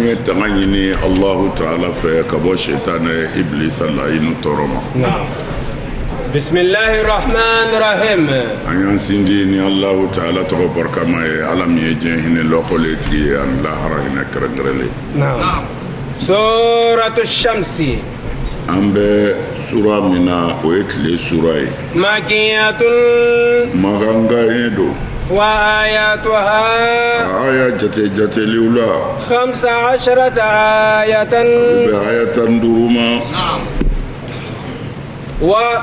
ye tanga ɲini Allahu Ta'ala fɛ ka bɔ shaitan Iblis la inu tɔɔrɔ ma. Bismillahir Rahmanir Rahim. An y'an sinji ni Allahu Ta'ala tɔgɔ barikama ye Ala min ye diɲɛ hinɛ lɔkɔle tigi ye ani lahara hinɛ kɛrɛnkɛrɛnlen. Suratu Shamsi. An bɛ sura min na o ye tile sura ye. Makiyatun. Magangaye do. Wa ayatuha. Aya jateliw la. 15 ayatan. Bɛ ayatan 5 ma. Wa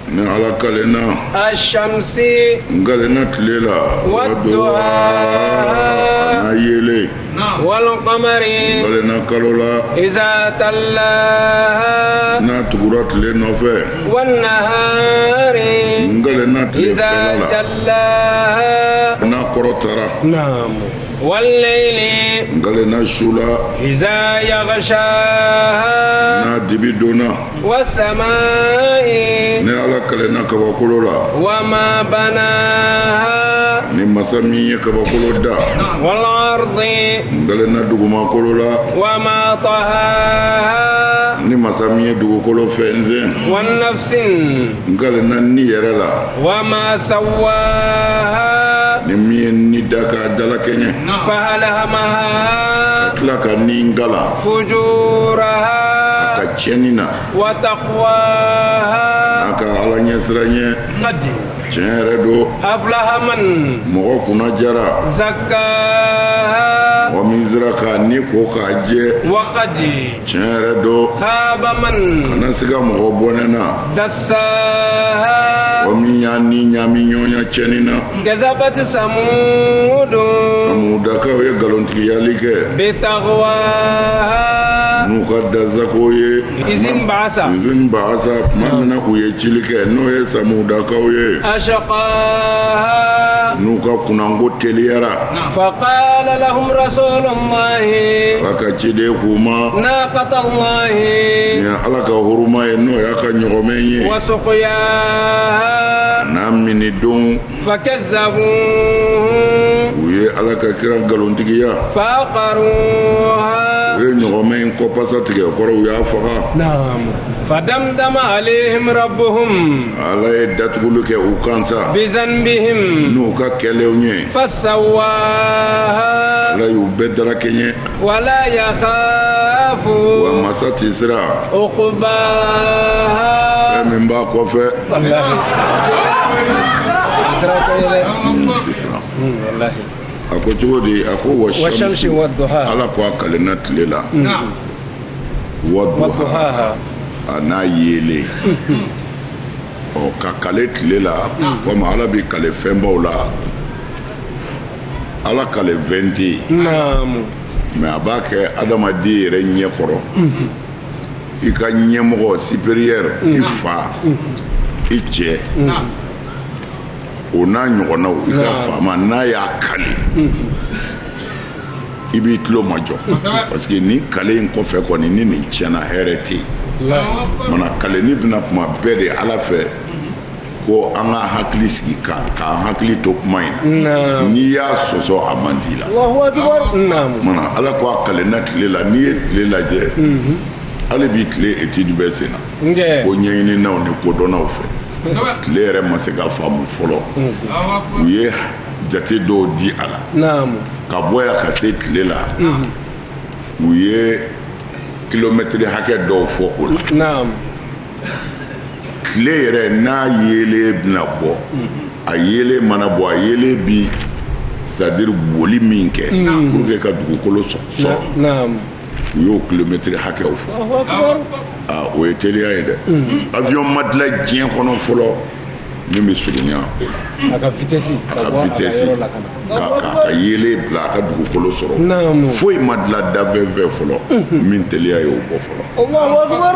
ni Ala kalena. Ashamsi. Ngalena tile la. Wadduha. Na yele. Wal qamari. Ngalena kalo la. Iza tallaha. Na tugura tile nɔfɛ. Wan nahari. Ngalena tile Iza fɛla la. jallaha. Na kɔrɔtara. Naam. Wal layli. Ngalena su la. Iza yaghshaha. Na dibi donna. Was samai. Ni Ala kalena kabakolo la. Wa ma banaha. Ni masa min ye kabakolo da. Wal ardi. Ngalena dugumakolo la. Wa ma tahaha. Ni masa min ye dugukolo fɛnsɛn. Wan nafsin. Ngalena ni yɛrɛ la. Wa ma sawaha. Ni min ye ni da ka jalakɛɲɛ. Fahalhamaha. Tila ka ni ngala. Fujuraha. Ka tiɲɛni na. Wa taqwaha. A ka Ala ɲɛsiranɲɛ. Qadi. Tiɲɛ yɛrɛ do. Aflaha man. Mɔgɔ kunna jara. Zakkaha. Mɔgɔ min sera k'a ni ko k'a jɛ. Wa qadi. Tiɲɛ yɛrɛ do. Khaba man. Kana se ka mɔgɔ bɔnɛ na. Dassaha. Mɔgɔ min y'a ni ɲami ɲɔgɔnya tiɲɛni na. Kazabat Samud. Samudakaw ye nkalontigiyali kɛ. Bitaqwaha. N'u ka dazako ye. Izin Ba'asa. Tuma min na u ye cili kɛ n'o ye Samudakaw ye. Ashaqaha. N'u ka kunanko teliyara. Faqala lahum Rasulullahi. Ala ka ciden k'u ma. Naqatallahi. Ni Ala ka huruma ye n'o y'a ka ɲɔgɔmɛ ye. Wa suqyaha. N'a mini don. Fakazzabuhu. U ye Ala ka kira nkalontigiya. Faqaruha. U ye ɲɔgɔmɛ in kɔpasa tigɛ o kɔrɔ u y'a faga. Naam. Fadamdama alayhim rabbuhum. Ala ye datuguli kɛ u kan sa. Bizanbihim. N'u ka kɛlɛw ɲɛ. Fasawaha. Ala y'u bɛɛ darakɛɲɛ. Wala yakhafu. Wa masa tɛ sira. Uqbaha. Fɛn min b'a kɔfɛ. Wallahi. Tɛ sira. Wallahi. A ko cogo di? A ko wa Shamsi wa duha. Ala ko a kalenna tile la. Wa duha. A n'a yelen. Ɔ ka kale tile la. Komi Ala bɛ kale fɛnbaw la. Ala kale 20 tɛ yen. Naam. Mais a b'a kɛ adamaden yɛrɛ ɲɛ kɔrɔ. I ka ɲɛmɔgɔ supérieur. I fa. I cɛ. O n'a ɲɔgɔnnaw i ka faama n'a y'a kale. I b'i tulo majɔ. Parce que nin kale in kɔfɛ kɔni ni nin tiɲɛna hɛrɛ tɛ yen. Mana kaleni bɛna kuma bɛɛ de Ala fɛ ko an ka hakili sigi k'an hakili to kuma in na. N'i y'a sɔsɔ a man di la. Allahu akbar. Naam. Mana Ala ko a kalenna tile la n'i ye tile lajɛ. Ale b'i tile étude bɛɛ sen na. Ko ɲɛɲininaw ni kodɔnnaw fɛ. Tile yɛrɛ ma se ka faamu fɔlɔ. U ye jate dɔw di a la. Naam. Ka bɔ yan ka se tile la. U ye kilomɛtiri hakɛ dɔw fɔ o la. Naam. Tile yɛrɛ n'a yelen bɛna bɔ. A yelen mana bɔ a yelen bi c'est-à-dire boli min kɛ. Pour que ka dugukolo sɔrɔ. Naam. U y'o kilomɛtiri hakɛw fɔ. Allahu akbar. O ye teliya ye dɛ. Avion ma dilan diɲɛ kɔnɔ fɔlɔ min bɛ surunya o la. A ka vitesse. A ka vitesse. Ka yelen bila a ka dugukolo sɔrɔ. Naam. Foyi ma dilan da fɛn fɛn fɔlɔ min teliya ye o bɔ fɔlɔ. Allahu akbar.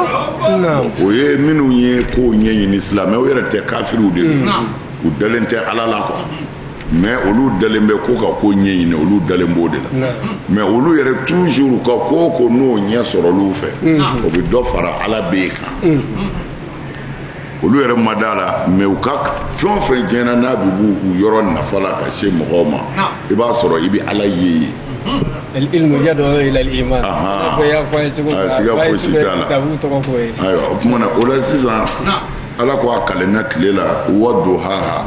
Naam. O ye minnu ye kow ɲɛɲini silamɛw yɛrɛ tɛ kafiriw de don. U dalen tɛ Ala la quoi. Mais olu dalen bɛ ko ka ko ɲɛɲini olu dalen b'o de la. Mais olu yɛrɛ toujours ka ko ko n'o ɲɛ sɔrɔ olu fɛ o bɛ dɔ fara Ala b'e kan. olu yɛrɛ ma da la mais u ka fɛn fɛn jɛna n'a bɛ b'u yɔrɔ nafa la ka se mɔgɔw ma i b'a sɔrɔ i bɛ Ala ye العلم يدعو إلى الإيمان siga fosi t'a la ayiwa o tuma na o la sisan ala ko a kalenna tile la waduhaha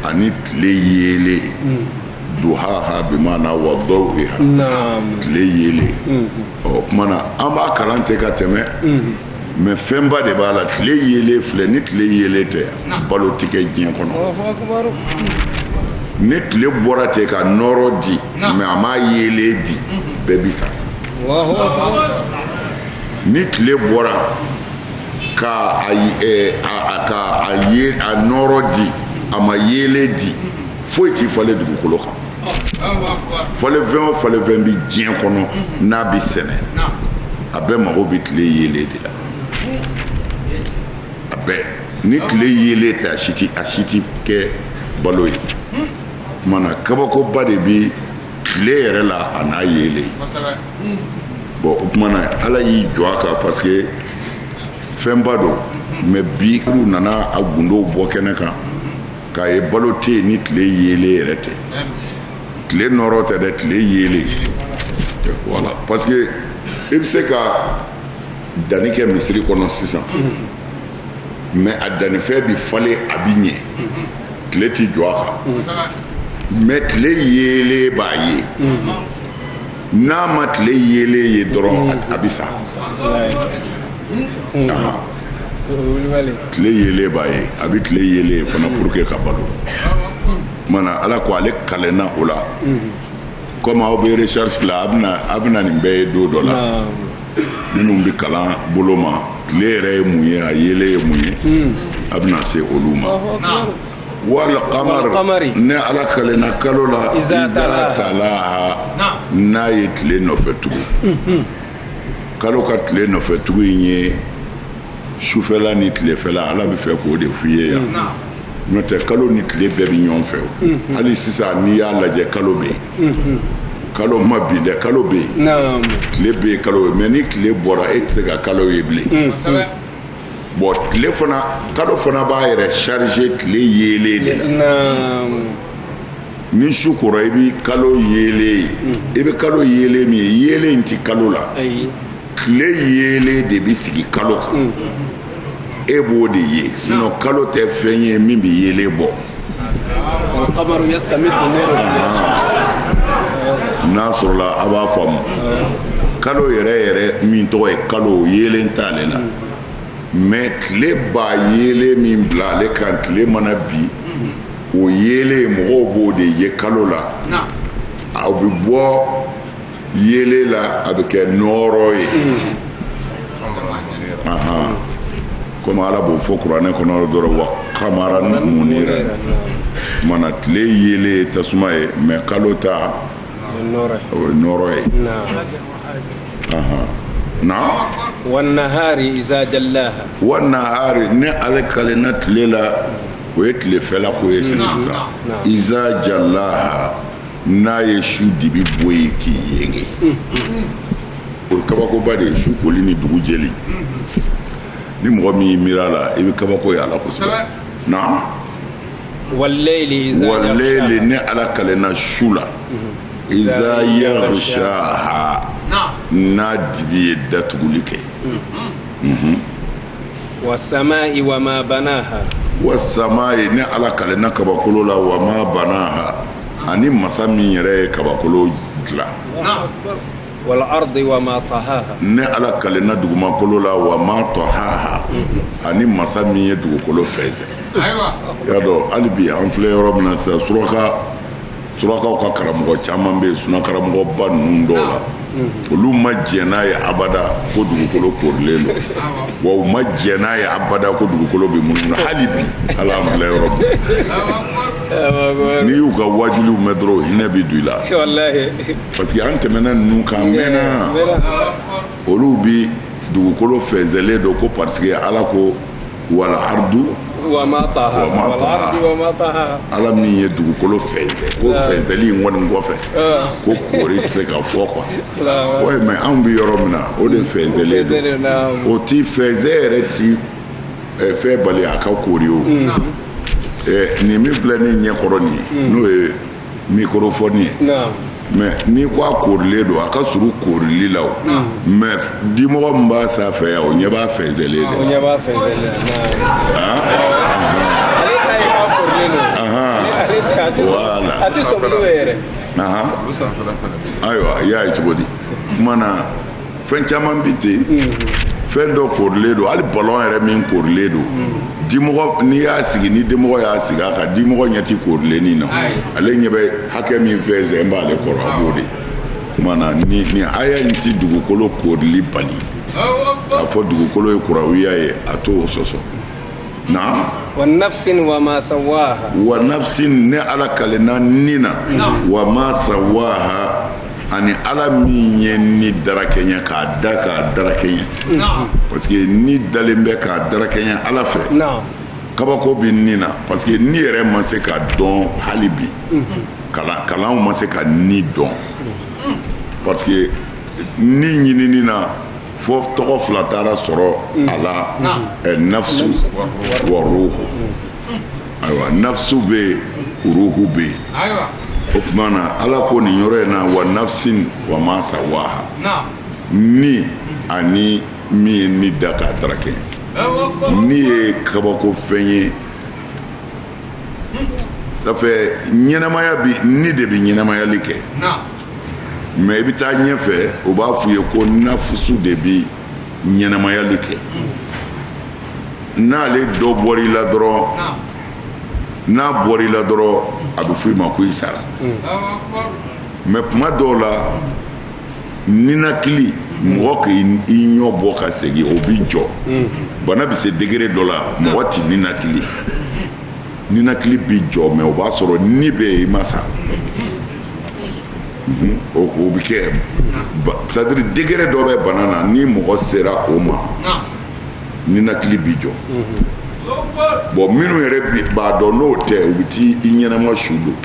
ani tile yeele duhaha bimana wadaw'iha tile yeele o tuma na an b'a kalan tɛ ka tɛmɛ mais fɛnba de b'a la tile yeele filɛ ni tile yeele tɛ balo tɛ kɛ diɲɛ kɔnɔ ni tile bɔra ten ka nɔrɔ di mais a m'a yeele di bɛɛ bi sa ni tile bɔra ka a nɔrɔ di a ma yeele di foyi t'i falen dugukolo kan falen fɛn o falen fɛn bi diɲɛ kɔnɔ n'a bi sɛnɛ a bɛɛ mago bi tile yeele de la a bɛɛ ni tile yeele tɛ a si ti kɛ balo ye kumana kabakoba de bi tile yɛrɛ la a n'a yeele bon o kumana ala y'i jɔ a kan parce que fɛnba don mais bi olu nana a gundow bɔ kɛnɛ kan k'a ye balo tɛ yen ni tile yeele yɛrɛ tɛ tile nɔrɔ tɛ dɛ tile yeele voilà parce que i bɛ se ka danni kɛ misiri kɔnɔ sisan mais a dannifɛn bi falen a bi ɲɛ tile ti jɔ a kan mais tile yeele b'a ye n'a ma tile yeele ye dɔrɔn a bi sa tile yeele b'a ye a bi tile yeele fana pour que ka balo mana ala ko ale kalenna o la comme aw bɛ recherche la a bɛna nin bɛɛ ye don dɔ la minnu bɛ kalan bolo ma tile yɛrɛ ye mun ye a yeele ye mun ye a bɛna se olu ma wal qamar ne ala kalenna kalo la iza talaha n'a ye tile nɔfɛ tugu kalo ka tile nɔfɛ tugu in ye sufɛla ni tilefɛla ala bɛ fɛ k'o de f'i ye yan n'o tɛ kalo ni tile bɛɛ bɛ ɲɔgɔn fɛ hali sisan n'i y'a lajɛ kalo bɛ yen kalo ma bi dɛ kalo bɛ yen tile bɛ yen kalo bɛ yen mais ni tile bɔra e tɛ se ka kalo ye bilen bon tile fana kalo fana b'a yɛrɛ charger tile yeele de la ni su kora i bɛ kalo yeele i bɛ kalo yeele min ye yeele in ti kalo la tile yeele de bɛ sigi kalo kan e b'o de ye sinon kalo tɛ fɛn ye min bɛ yeele bɔ n'a sɔrɔla a b'a faamu kalo yɛrɛ min tɔgɔ ye kalo yeelen t'ale la mais tile b'a yeele min bila ale kan tile mana bi o yeele mɔgɔw b'o de ye kalo la a bɛ bɔ yeele la a bɛ kɛ nɔɔrɔ ye comme ala b'o fɔ kuranɛ kɔnɔ dɔrɔn wa kamaran munira mana tile yeele tasuma ye mais kalo ta o ye nɔɔrɔ ye naam wannahari iza jallaha wannahari ne ale kalenna tile la o ye tilefɛla ko ye sisan iza jallaha n'a ye su dibi bɔ yen k'i yenge o ye kabakoba de ye su koli ni dugu jɛli ni mɔgɔ min y'i miiri a la i bɛ kabako ye a la kosɛbɛ naam walleili ne ala kalenna su la iza yaghshaha n'a dibi ye datuguli kɛ wasamai wa ma banaha wasamai ne ala kalenna kabakolo la wa ma banaha ani masa min yɛrɛ ye kabakolo dilan wal ardi wa ma tahaha ne ala kalenna dugumakolo la wa ma tahaha ani masa min ye dugukolo fɛnsɛ y'a dɔn hali bi an filɛ yɔrɔ min na sisan surakaw ka karamɔgɔ caman bɛ yen suna karamɔgɔba ninnu dɔw la olu ma jɛn n'a ye abada ko dugukolo korilen don wa u ma jɛn n'a ye abada ko dugukolo bɛ munumunu na hali bi ala an filɛ yɔrɔ min n'i y'u ka wajuliw mɛn dɔrɔn hinɛ bɛ don i la parce que an tɛmɛna ninnu kan mɛnna olu bi dugukolo fɛnsɛnlen don ko parce que ala ko wal ardu wa ma taha ala min ye dugukolo fɛnsɛn ko fɛnsɛnli in kɔni kɔfɛ ko koori tɛ se ka fɔ quoi ouais mais anw bɛ yɔrɔ min na o de fɛnsɛnlen don o ti fɛnsɛn yɛrɛ ti fɛn bali a ka koori o nin min filɛ nin ɲɛkɔrɔ nin ye n'o ye mikrofoni ye mais ni ko a korilen don a ka suru korili la o mais dimɔgɔ min b'a sanfɛ yan o ɲɛ b'a fɛnsɛnlen de. o ɲɛ b'a fɛnsɛnlen ale ta ye b'a korilen don ale a tɛ sɔn bolo yɛrɛ. ayiwa i y'a ye cogo di kuma na fɛn caman bi ten fɛn dɔ korilen don hali ballon yɛrɛ min korilen don dimɔgɔ n'i y'a sigi ni dimɔgɔ y'a sigi a kan dimɔgɔ ɲɛ ti korilennin na ale ɲɛ bɛ hakɛ min fɛn zɛn b'ale kɔrɔ a b'o de kuma na ni aya in ti dugukolo korili bali k'a fɔ dugukolo ye kurawiya ye a t'o sɔsɔ na wa nafsin wa ma sawaha wa nafsin ne ala kalenna ni na wa ma sawaha ani ala min ye ni darakɛɲɛ k'a da k'a darakɛɲɛ parce que ni dalen bɛ k'a darakɛɲɛ ala fɛ kabako bi ni na parce que ni yɛrɛ ma se ka dɔn hali bi kalanw ma se ka ni dɔn parce que ni ɲinini na fo tɔgɔ fila taara sɔrɔ a la nafsu wa ruhu ayiwa nafsu bɛ yen ruhu bɛ yen o tuma na ala ko nin yɔrɔ in na wa nafsin wa ma sawaha ni ani min ye ni da k'a darakɛ ni ye kabako fɛn ye safɛ ɲɛnamaya bi ni de bɛ ɲɛnamayali kɛ mais i bɛ taa ɲɛfɛ o b'a f'u ye ko nafusu de bɛ ɲɛnamayali kɛ n'ale dɔ bɔr'i la dɔrɔn n'a bɔr'i la dɔrɔn a bɛ f'i ma ko i sara mais kuma dɔw la ninakili mɔgɔ k'i ɲɔ bɔ ka segin o b'i jɔ bana bɛ se degré dɔ la mɔgɔ t'i ninakili b'i jɔ mais o b'a sɔrɔ ni bɛ yen i ma sa o bɛ kɛ c'est à dire degré dɔ bɛ bana na ni mɔgɔ sera o ma ninakili b'i jɔ bon minnu yɛrɛ b'a dɔn n'o tɛ u bɛ t'i ɲɛnama su don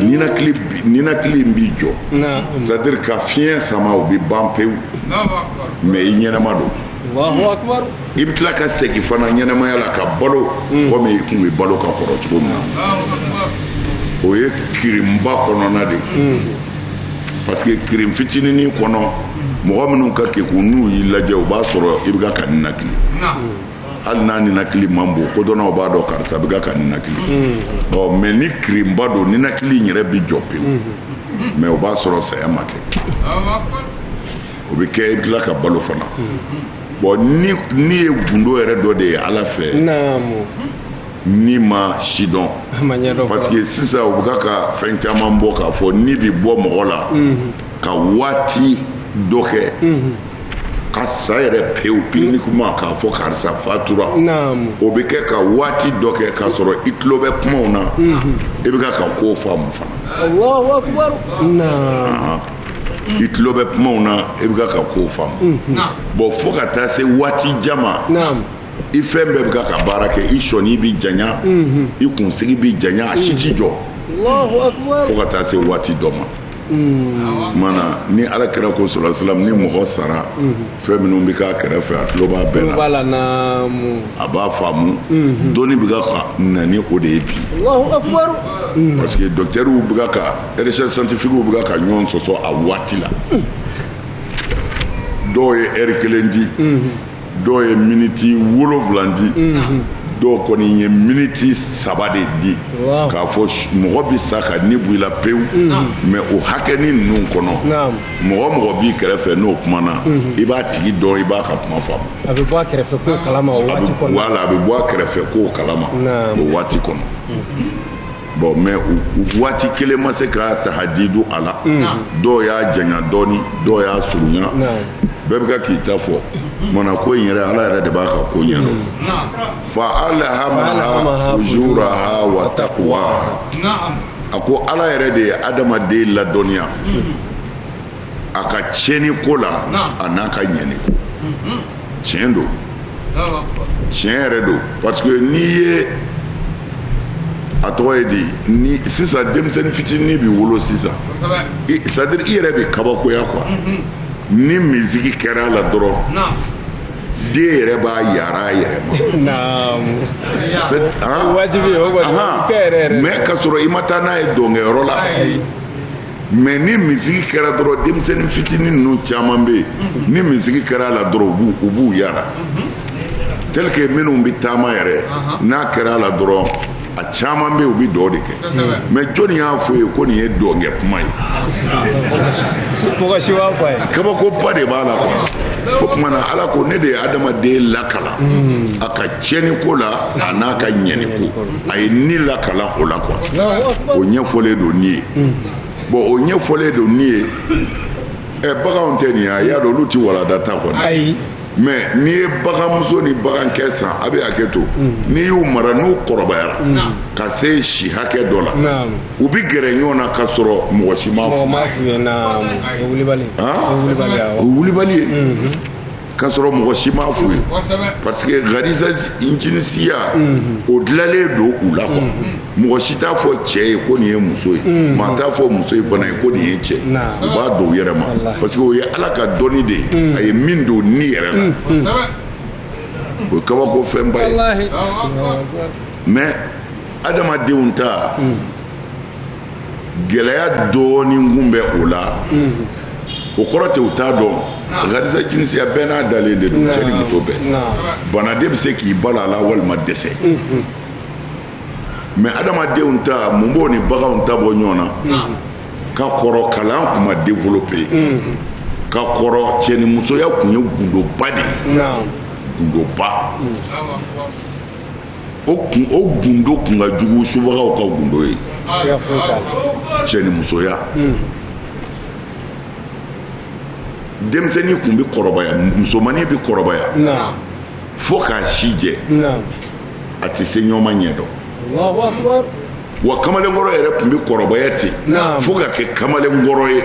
ninakili in b'i jɔ c'est à dire ka fiɲɛ sama o bɛ ban pewu mais i ɲɛnama don i bɛ tila ka segin fana ɲɛnamaya la ka balo komi i kun bɛ balo ka kɔrɔ cogo min na o ye kirinba kɔnɔna de parce que kirin fitininin kɔnɔ mɔgɔ minnu ka kekun n'u y'i lajɛ u b'a sɔrɔ i bɛ ka ninakili hali n'a ninakili man bon kodɔnnaw b'a dɔn karisa bɛ ka ninakili mais ni kirinba don ninakili in yɛrɛ bɛ jɔ pewu mais o b'a sɔrɔ saya ma kɛ o bɛ kɛ i bɛ tila ka balo fana bon ni ye gundo yɛrɛ dɔ de ye ala fɛ ni ma si dɔn parce que sisan u bɛ ka fɛn caman bɔ k'a fɔ ni bɛ bɔ mɔgɔ la ka waati dɔ kɛ ka sa yɛrɛ pewu cliniquement k'a fɔ karisa fatura o bɛ kɛ ka waati dɔ kɛ k'a sɔrɔ i tulo bɛ kumaw na i bɛ ka kow faamu fana i tulo bɛ kumaw na i bɛ ka kow faamu bon fo ka taa se waati jan ma i fɛn bɛɛ bɛ ka baara kɛ i sɔnni bɛ janya i kunsigi bɛ janya a si t'i jɔ fo ka taa se waati dɔ ma mana ni ala kɛra ko sɔrɔ silam ni mɔgɔ sara fɛn minnu bɛ k'a kɛrɛfɛ a tulo b'a bɛɛ la a b'a faamu dɔnni bɛ ka na ni o de ye bi parce que docteurs bɛ ka recherche scientifique bɛ ka ɲɔgɔn sɔsɔ a waati la dɔw ye heure kelen di dɔw ye miniti 7 di dɔw kɔni ye miniti 3 de di k'a fɔ mɔgɔ bɛ sa ka ni bɔ i la pewu mais o hakɛni ninnu kɔnɔ mɔgɔ b'i kɛrɛfɛ n'o kumana i b'a tigi dɔn i b'a ka kuma faamu a bɛ bɔ a kɛrɛfɛ kow kalama o waati kɔnɔ voilà a bɛ bɔ a kɛrɛfɛ kow kalama o waati kɔnɔ bon mais waati kelen ma se ka tahadidu a la dɔw y'a janya dɔɔni dɔw y'a surunya bɛɛ bɛ ka k'i ta fɔ mana ko in yɛrɛ ala yɛrɛ de b'a ka ko ɲɛdɔn fa alhamaha fujuraha wa taqwaha a ko ala yɛrɛ de ye adamaden ladɔnniya a ka tiɲɛni ko la a n'a ka ɲɛni ko tiɲɛ don tiɲɛ yɛrɛ don parce que n'i ye a tɔgɔ ye di ni sisan denmisɛnnin fitinin b'i wolo sisan c'est à dire i yɛrɛ bɛ kabakoya quoi ni misiki kɛra la dɔrɔn den yɛrɛ b'a yara a yɛrɛ ma mais ka sɔrɔ i ma taa n'a ye dɔnkɛyɔrɔ la mais ni misigi kɛra dɔrɔn denmisɛnnin fitinin ninnu caman bɛ yen ni misigi kɛra la dɔrɔn u b'u yara tel que minnu bɛ taama yɛrɛ n'a kɛra la dɔrɔn a caman bɛ yen u bɛ dɔ de kɛ mais jɔnni y'a fɔ ye ko nin ye dɔnkɛ kuma ye mɔgɔ si b'a fɔ a ye kabakoba de b'a la quoi o tuma na ala ko ne de ye adamaden lakala a ka tiɲɛni ko la a n'a ka ɲɛni ko a ye ni lakala o la quoi o ɲɛfɔlen don ni ye bon o ɲɛfɔlen don ni ye baganw tɛ nin ye a y'a dɔn olu tɛ walada ta kɔni mais n'i ye baganmuso ni bagankɛ san a bɛ hakɛ to n'i y'u mara n'u kɔrɔbayara ka se si hakɛ dɔ la u bɛ gɛrɛ ɲɔgɔn na k'a sɔrɔ mɔgɔ si m'a f'u ye o wulibali ye k'a sɔrɔ mɔgɔ si m'a f'u ye parce que gariza jinsiya o dilanlen don u la quoi mɔgɔ si t'a fɔ cɛ ye ko nin ye muso ye maa t'a fɔ muso ye fana ye ko nin ye cɛ u b'a don u yɛrɛ ma parce que o ye ala ka dɔnni de ye a ye min don ni yɛrɛ la o ye kabako fɛnba ye mais adamadenw ta gɛlɛya dɔɔnin kun bɛ o la o kɔrɔ tɛ u t'a dɔn gariza jinsiya bɛɛ n'a dalen de don cɛ ni muso bɛɛ banaden bɛ se k'i balo a la walima dɛsɛ mais adamadenw ta mun b'o ni baganw ta bɔ ɲɔgɔn na ka kɔrɔ kalan kun ma développer ka kɔrɔ cɛ ni musoya kun ye gundoba de ye gundoba o gundo kun ka jugu subagaw ka gundo ye cɛ ni musoya denmisɛnnin kun bɛ kɔrɔbaya musomanin bɛ kɔrɔbaya fo k'a si jɛ a tɛ se ɲɔgɔn ɲɛ dɔn wa kamalenkɔrɔ yɛrɛ kun bɛ kɔrɔbaya ten fo ka kɛ kamalenkɔrɔ ye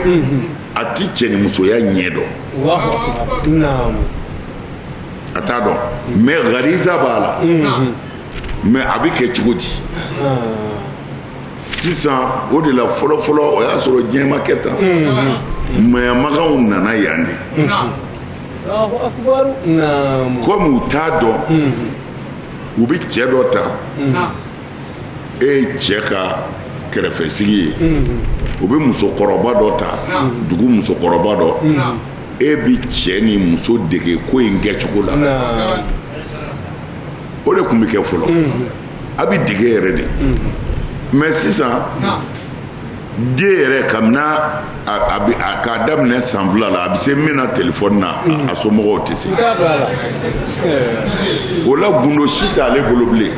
a tɛ cɛ ni musoya ɲɛ dɔn a t'a dɔn mais gariza b'a la mais a bɛ kɛ cogo di sisan o de la fɔlɔ-fɔlɔ o y'a sɔrɔ diɲɛ ma kɛ tan mayamaganw nana yan de komi u t'a dɔn u bɛ cɛ dɔ ta e ye cɛ ka kɛrɛfɛsigi ye u bɛ musokɔrɔba dɔ ta dugu musokɔrɔba dɔ e bɛ cɛ ni muso dege ko in kɛcogo la o de tun bɛ kɛ fɔlɔ a bɛ dege yɛrɛ de mais sisan den yɛrɛ kabini a k'a daminɛ san 2 la a bɛ se min na telefɔni na a somɔgɔw tɛ se o la gundo si t'ale bolo bilen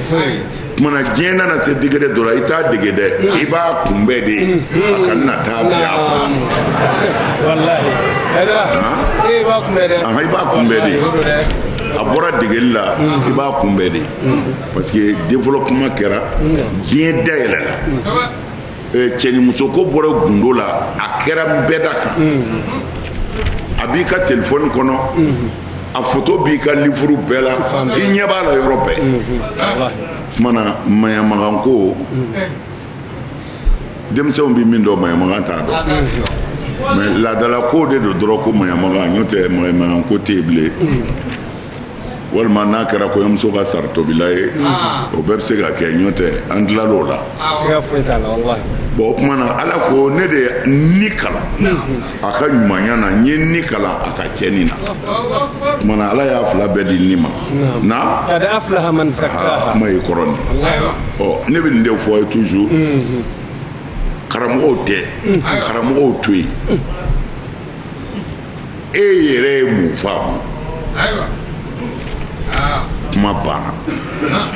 tumana diɲɛ nana se degré dɔ la i t'a dege dɛ i b'a kunbɛn de a ka na taa bi a kɔnɔ i b'a kunbɛn de a bɔra degeli la i b'a kunbɛn de parce que développement kɛra diɲɛ dayɛlɛla cɛ ni muso ko bɔra gundo la a kɛra bɛɛ da kan a b'i ka telefɔni kɔnɔ a photo b'i ka livre bɛɛ la i ɲɛ b'a la yɔrɔ bɛɛ tumana mayamaganko denmisɛnw bɛ min dɔn mayamagan t'a dɔn mais laadalako de don dɔrɔn ko mayamagan n'o tɛ mayamaganko tɛ yen bilen walima n'a kɛra kɔɲɔmuso ka saritobila ye o bɛɛ bɛ se ka kɛ ɲɔ tɛ an tilal'o la bon o tuma na ala ko ne de ye ni kalan a ka ɲumanya na n ye ni kalan a ka cɛnni na o tuma na ala y'a fila bɛɛ di ni ma na kuma ye kɔrɔ nin ɔ ne bɛ nin de fɔ ye toujours karamɔgɔw tɛ karamɔgɔw to yen e yɛrɛ ye mun faamu kuma banna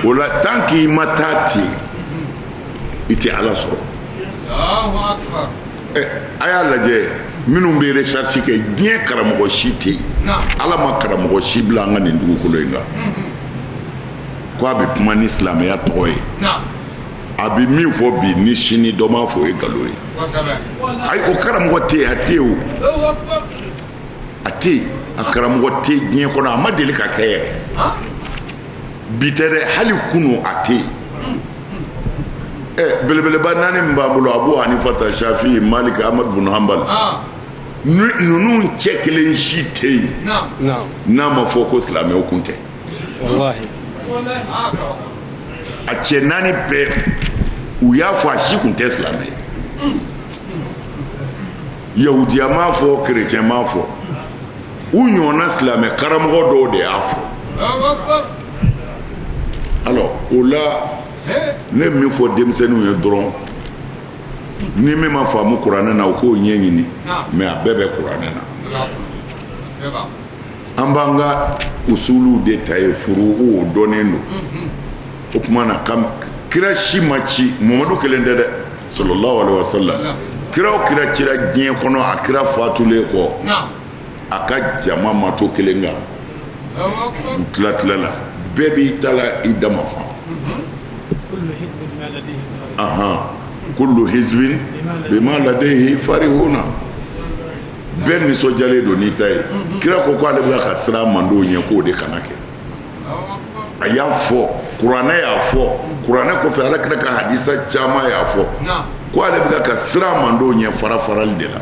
o la tant que i ma taa ten i tɛ ala sɔrɔ a y'a lajɛ minnu bɛ recherche kɛ diɲɛ karamɔgɔ si tɛ yen ala ma karamɔgɔ si bila an ka nin dugukolo in kan ko a bɛ kuma ni silamɛya tɔgɔ ye a bɛ min fɔ bi ni sini dɔ m'a fɔ o ye nkalon ye ayi o karamɔgɔ tɛ yen a tɛ yen o a tɛ yen a karamɔgɔ tɛ diɲɛ kɔnɔ a ma deli ka kɛ yɛrɛ bi tɛ dɛ hali kunu a tɛ yen belebeleba naani min b'an bolo Abu Hanifata Shafi'i Malik Ahmad bin Hanbal ninnu cɛ kelen si tɛ yen n'a ma fɔ ko silamɛw kun tɛ a cɛ naani bɛɛ u y'a fɔ a si kun tɛ silamɛ ye yahudiya m'a fɔ chrétien m'a fɔ u ɲɔgɔnna silamɛ karamɔgɔ dɔw de y'a fɔ alors o la ne min fɔ denmisɛnninw ye dɔrɔn ni min ma faamu kuranɛ na u k'o ɲɛɲini mais a bɛɛ bɛ kuranɛ na an b'an ka usuluw de ta ye furu o dɔnnen don o tuma na kira si ma ci mamadu kelen tɛ dɛ sallallahu alaihi wasallam kira o kira cira diɲɛ kɔnɔ a kira fatulen kɔ a ka jama ma to kelen kan u tila la bɛɛ b'i ta la i dama fa kullu hizbin bima ladayhi farihuna bɛɛ nisɔndiyalen don n'i ta ye kira ko k'ale bɛ ka siran mandenw ɲɛ k'o de kana kɛ a y'a fɔ kuranɛ y'a fɔ kuranɛ kɔfɛ ala kira ka hadisa caman y'a fɔ ko ale bɛ ka siran mandenw ɲɛ fara-farali de la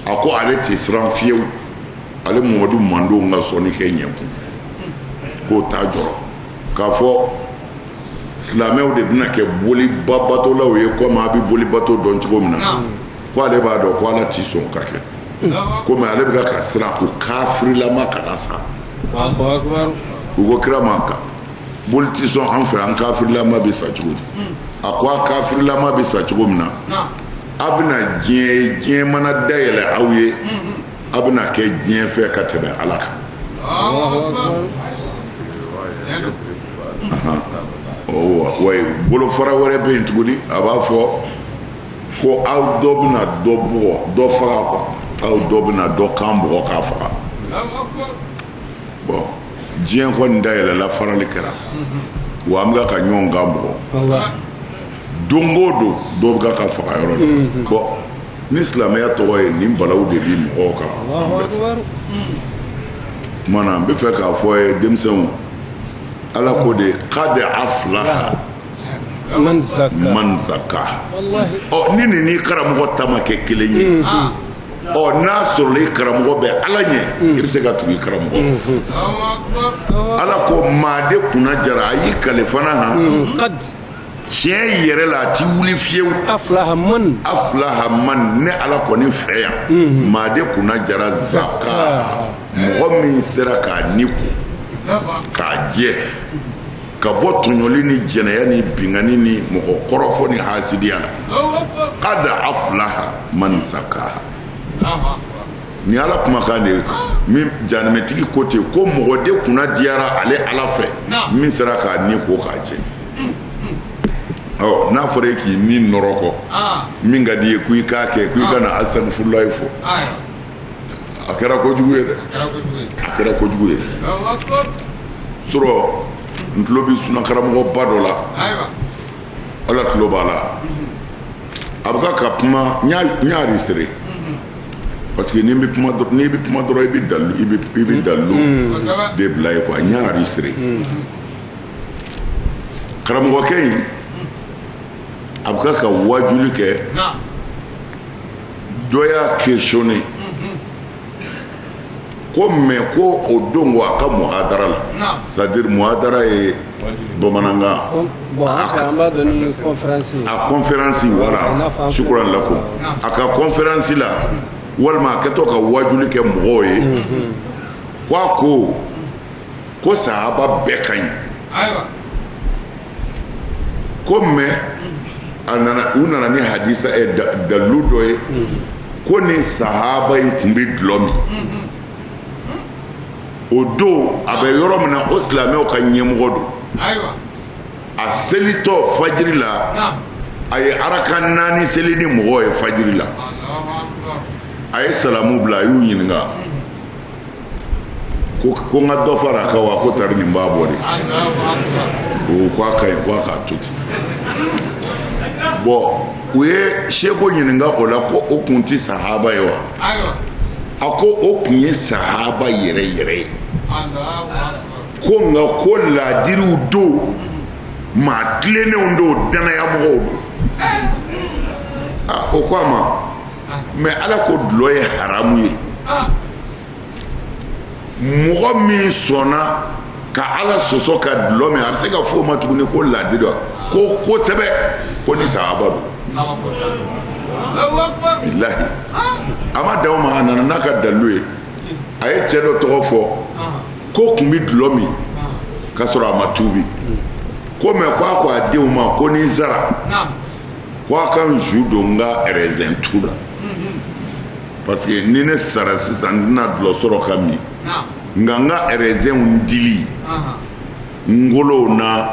a ko ale tɛ siran fiyewu ale mamadu mandenw ka sɔnni kɛ ɲɛkun k'o t'a jɔrɔ k'a fɔ silamɛw de bɛna kɛ bolibatolaw ye komi a bɛ bolibato dɔn cogo min na ko ale b'a dɔn ko ala t'i sɔn ka kɛ komi ale bɛ ka siran ko kafirilama kana sa u ko kira ma kan boli t'i sɔn an fɛ an kafirilama bɛ sa cogo di a ko a kafirilama bɛ sa cogo min na a bɛna diɲɛ mana dayɛlɛ aw ye a bɛna kɛ diɲɛ fɛ ka tɛmɛ ala kan wa bolofara wɛrɛ bɛ yen tuguni a b'a fɔ ko aw dɔ bɛna dɔ bugɔ dɔ faga quoi aw dɔ bɛna dɔ kan bugɔ k'a faga bon diɲɛ kɔni dayɛlɛla farali kɛra wa an bɛ ka ɲɔgɔn kan bugɔ don o don dɔw bɛ ka faga yɔrɔ la bon ni silamɛya tɔgɔ ye nin balaw de bi mɔgɔw kan kuma na n bɛ fɛ k'a fɔ ye denmisɛnw ala ko de qad aflaha man zakaha ni ni karamɔgɔ ta ma kɛ kelen ye n'a sɔrɔla i karamɔgɔ bɛ ala ɲɛ i bɛ se ka tugu i karamɔgɔ ala ko maa de kunna jara a y'i kalifana han tiɲɛ yɛrɛ la a ti wuli fiyewu aflaha man ne ala kɔni fɛ yan maa de kunna jara zaka mɔgɔ min sera k'a ni ko k'a jɛ ka bɔ tɔɲɔli ni jɛnɛya ni bingani ni mɔgɔ kɔrɔfɔ ni hasidiya la qad aflaha man zakaha ni ala kumakan de min janɛmɛtigi ko ten ko mɔgɔ de kunna diyara ale ala fɛ min sera k'a ni ko k'a jɛ n'a fɔra e k'i ni nɔrɔ kɔ min ka di ye ko i k'a kɛ ko i ka na astagfirulahi fɔ a kɛra kojugu ye dɛ a kɛra kojugu ye sɔrɔ n tulo bɛ sunakaramɔgɔba dɔ la ala tulo b'a la a bɛ ka kuma n y'a resere parce que n'i bɛ kuma dɔrɔn i bɛ dalilu de bila ye quoi n y'a resere karamɔgɔkɛ in a bɛ ka wajuli kɛ dɔ y'a questionné ko mais ko o don a ka muhadara la c'est à dire muhadara ye bamanankan a conférence wala shukran lakum a ka conférence la walima a kɛtɔ ka wajuli kɛ mɔgɔw ye ko sahaba bɛɛ ka ɲi ko mais u nana ni hadisa dalilu dɔ ye ko ni sahaba in tun bɛ dulɔ min o don a bɛ yɔrɔ min na o silamɛw ka ɲɛmɔgɔ don a selitɔ fajiri la a ye araka 4 seli ni mɔgɔw ye fajiri la a ye salamu bila a y'u ɲininka ko n ka dɔ fara a kan wa ko tari nin b'a bɔ de o ko a ka ɲi ko a k'a to ten bon u ye seko ɲininka o la ko o kun tɛ sahaba ye wa a ko o kun ye sahaba yɛrɛ yɛrɛ ye ko nka ko laadiriw don maa tilennenw don danayamɔgɔw don o ko a ma mais ala ko dulɔ ye haramu ye mɔgɔ min sɔnna ka ala sɔsɔ ka dulɔ min a bɛ se ka fɔ o ma tuguni ko laadiri wa ko kosɛbɛ ko ni sahaba don billahi ama daw ma nana n'a ka dalu ye a ye cɛ dɔ tɔgɔ fɔ ko kun bi dulɔ min k'a sɔrɔ a ma tuubi ko mɛ ko a denw ma ko ni zara ko a ka n zu don n ka raisin tu la parce que ni ne sara sisan n tɛna dulɔ sɔrɔ ka min nka n ka raisinw dili ngolow na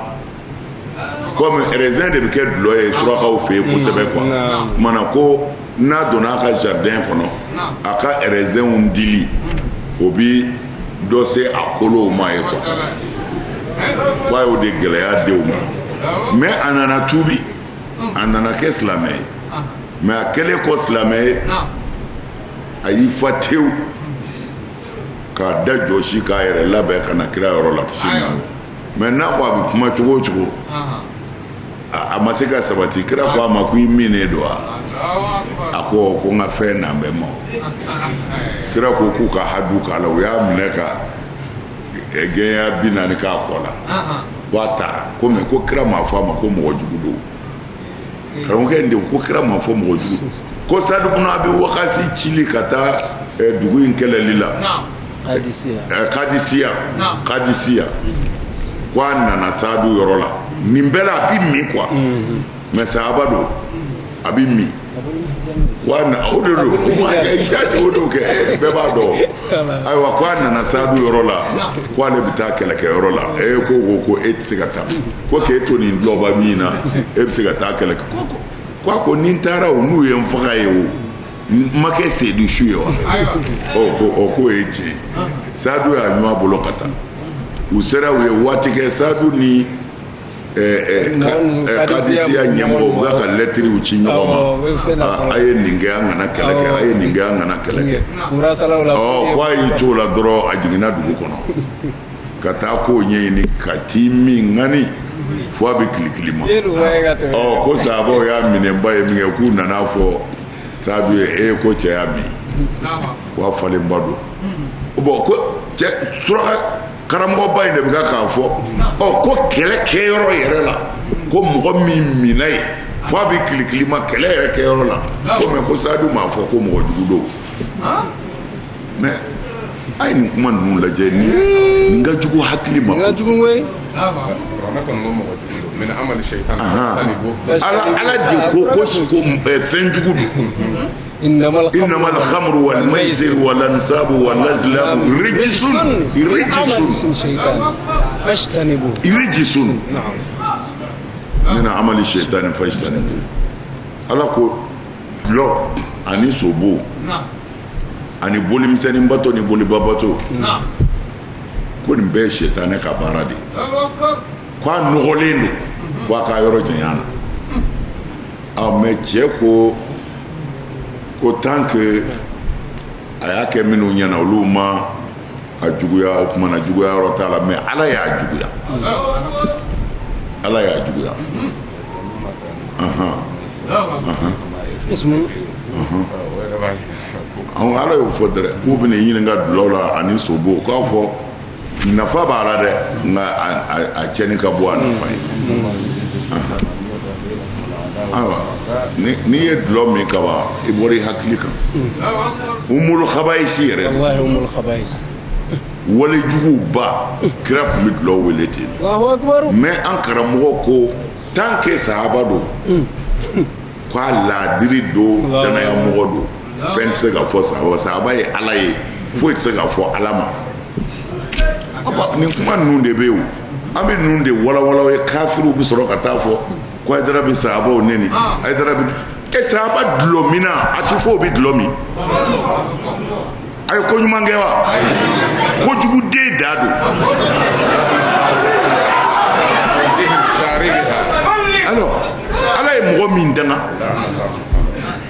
comme raisin de bɛ kɛ dulɔ ye surakaw fɛ yen kosɛbɛ quoi kumana ko n'a donna a ka jardin kɔnɔ a ka raisinw dili o bi dɔ se a kolow ma ye quoi ko a y'o de gɛlɛya denw ma mais a nana tuubi a nana kɛ silamɛ ye mais a kɛlen kɔ silamɛ ye a y'i fa tewu k'a da jɔsi k'a yɛrɛ labɛn ka na kira yɔrɔ la kisi na mais n'a ko a bɛ kuma cogo o cogo a ma se ka sabati kira ko a ma ko i minen don a ko n ka fɛn n'an bɛ ma kira ko k'u ka hadu k'a la u y'a minɛ ka gɛnya 40 k'a kɔ la ko a taara ko mɛ ko kira m'a fɔ a ma ko mɔgɔ jugu don karamɔgɔkɛ in de ko kira m'a fɔ mɔgɔ jugu ko Sadu bun Abi Wakasi cili ka taa dugu in kɛlɛli la Kadisiya ko a nana Sadu yɔrɔ la nin bɛɛ la a bi min quoi mais sahaba don a bi min ko a na o de don o de kɛ bɛɛ b'a dɔn ayiwa ko a nana Sadu yɔrɔ la ko ale bɛ taa kɛlɛkɛyɔrɔ la ko e tɛ se ka taa ko k'e to nin dulɔba min na e bɛ se ka taa kɛlɛ ko a ko ni n taara o n'u ye n faga ye o n ma kɛ seyidu su ye wa k'o ye tiɲɛ Sadu y'a ɲɔgɔn bolo ka taa u sera u ye waati kɛ Sadu ni Kadisiya ɲɛmɔgɔ u b'a ka lɛtiriw ci ɲɔgɔn ma a ye nin kɛ an kana kɛlɛ kɛ a ye nin kɛ an kana kɛlɛ kɛ ko a y'i t'o la dɔrɔn a jiginna dugu kɔnɔ ka taa k'o ɲɛɲini ka t'i min ŋani fo a bɛ kilikili ma ko sahabaw y'a minɛba ye min kɛ k'u nana fɔ Sadu ye ko cɛ y'a min ko a falenba don bon ko cɛ suraka karamɔgɔba in de bɛ k'a fɔ ko kɛlɛ kɛyɔrɔ yɛrɛ la ko mɔgɔ min minna ye fo a bɛ kilikili ma kɛlɛ yɛrɛ kɛyɔrɔ la ko mɛ ko Sadu m'a fɔ ko mɔgɔ jugu don mais a ye nin kuma ninnu lajɛ nin ka jugu hakili ma ala de ko fɛn jugu don إنما الخمر والميسر والأنصاب والأزلام رجس من عمل الشيطان فاجتنبوه ala ko dulɔ ani sobo ani bolimisɛnnin bato ni boliba bato ko nin bɛɛ ye sɛtanɛ ka baara de ko a nɔgɔlen don ko a ka yɔrɔ janya na mais cɛ ko tant que a y'a kɛ minnu ɲɛna olu ma a juguya o kumana juguya yɔrɔ t'a la mais ala y'a juguya ala y'o fɔ dɛrɛ k'u bɛna i ɲininka dulaw la ani sobo k'a fɔ nafa b'a la dɛ nka a cɛnni ka bɔ a nafa ye ayiwa n'i ye dulɔ min kaban i bɔra i hakili kan umul khabaisi yɛrɛ walejuguw ba kira tun bɛ dulɔ wele ten mais an karamɔgɔ ko tant que sahaba don k'a laadiri don danayamɔgɔ don fɛn tɛ se ka fɔ sahaba ye ala ye foyi tɛ se ka fɔ ala ma nin kuma ninnu de bɛ yen an bɛ ninnu de walawala ye kafiriw bɛ sɔrɔ ka taa fɔ ko Hayidara bɛ sahabaw neni Hayidara bɛ sahaba dulɔ min na a tɛ fɔ o bɛ dulɔ min a ye ko ɲuman kɛ wa kojugu den da don alors ala ye mɔgɔ min danga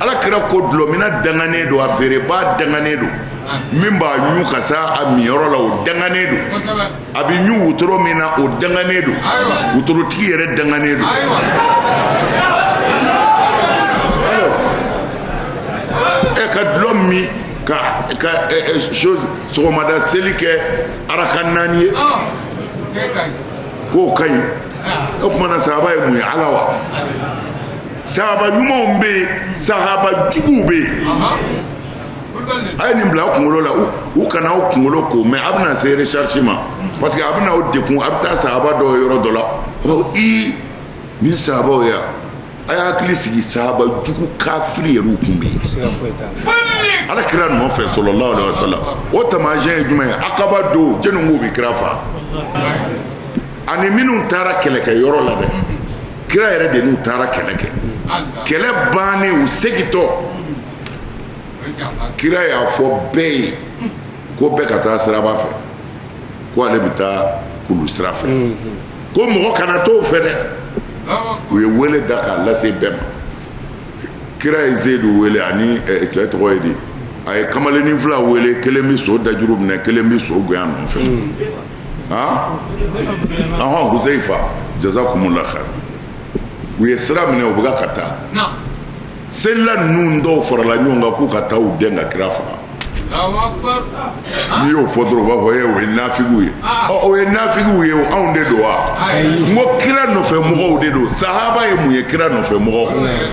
ala kira ko dulɔ min na danganen don a feereba danganen don min b'a ɲu ka se a miyɔrɔ la o danganen don a bɛ ɲu wotoro min na o danganen don wotorotigi yɛrɛ danganen don ka dulɔ min ka chose sɔgɔmada seli kɛ araka 4 ye k'o ka ɲi o kumana sahaba ye mun ye ala wa sahaba ɲumanw bɛ yen sahaba juguw bɛ yen a ye nin bila aw kunkolo la u kana aw kunkolo ko mais a bɛna se recherche ma parce que a bɛna aw dekun a bɛ taa sahaba dɔw yɔrɔ dɔ la a b'a fɔ nin sahabaw ya a y'a hakili sigi sahaba jugu kafiri yɛrɛ tun bɛ yen ala kira nɔfɛ sallallahu alaihi wasallam o taamasiyɛn ye jumɛn ye akaba don jɛni k'u bɛ kira fa ani minnu taara kɛlɛkɛyɔrɔ la dɛ kira yɛrɛ de n'u taara kɛlɛ kɛ kɛlɛ bannen u segintɔ kira y'a fɔ bɛɛ ye ko bɛɛ ka taa siraba fɛ ko ale bɛ taa kulu sira fɛ ko mɔgɔ kana t'o fɛ dɛ u ye wele da k'a lase bɛɛ ma kira ye Zeyidu wele ani cɛ tɔgɔ ye di a ye kamalennin fila wele kelen bɛ so dajuru minɛ kelen bɛ so goya nɔfɛ Huzaifa jazakumullah khair u ye sira minɛ u bɛ ka taa selila ninnu dɔw farala ɲɔgɔn kan k'u ka taa u den ka kira faga n'i y'o fɔ dɔrɔn u b'a fɔ o ye nafigiw ye o ye nafigiw ye anw de don wa n ko kira nɔfɛ mɔgɔw de don sahaba ye mun ye kira nɔfɛ mɔgɔw